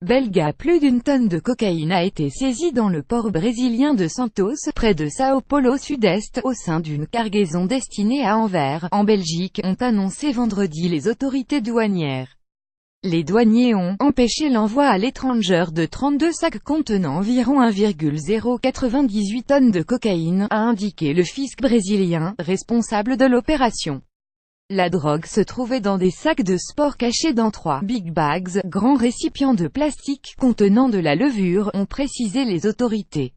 Belga. Plus d'une tonne de cocaïne a été saisie dans le port brésilien de Santos, près de São Paulo sud-est, au sein d'une cargaison destinée à Anvers, en Belgique, ont annoncé vendredi les autorités douanières. Les douaniers ont empêché l'envoi à l'étranger de 32 sacs contenant environ 1,098 tonnes de cocaïne, a indiqué le fisc brésilien, responsable de l'opération. La drogue se trouvait dans des sacs de sport cachés dans 3 big bags, grands récipients de plastique contenant de la levure, ont précisé les autorités.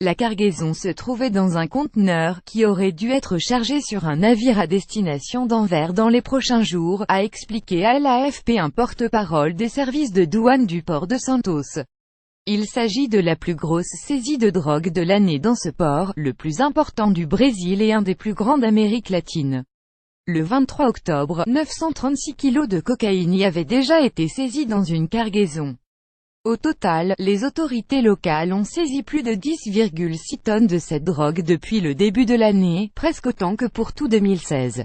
La cargaison se trouvait dans un conteneur, qui aurait dû être chargé sur un navire à destination d'Anvers dans les prochains jours, a expliqué à l'AFP un porte-parole des services de douane du port de Santos. Il s'agit de la plus grosse saisie de drogue de l'année dans ce port, le plus important du Brésil et un des plus grands d'Amérique latine. Le 23 octobre, 936 kilos de cocaïne y avaient déjà été saisis dans une cargaison. Au total, les autorités locales ont saisi plus de 10,6 tonnes de cette drogue depuis le début de l'année, presque autant que pour tout 2016.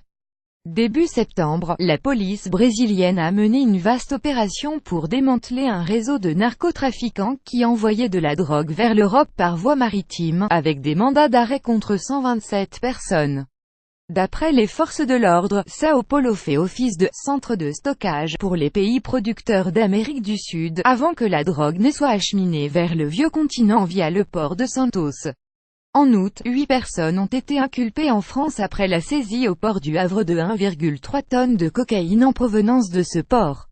Début septembre, la police brésilienne a mené une vaste opération pour démanteler un réseau de narcotrafiquants qui envoyait de la drogue vers l'Europe par voie maritime, avec des mandats d'arrêt contre 127 personnes. D'après les forces de l'ordre, São Paulo fait office de « centre de stockage » pour les pays producteurs d'Amérique du Sud, avant que la drogue ne soit acheminée vers le vieux continent via le port de Santos. En août, 8 personnes ont été inculpées en France après la saisie au port du Havre de 1,3 tonnes de cocaïne en provenance de ce port.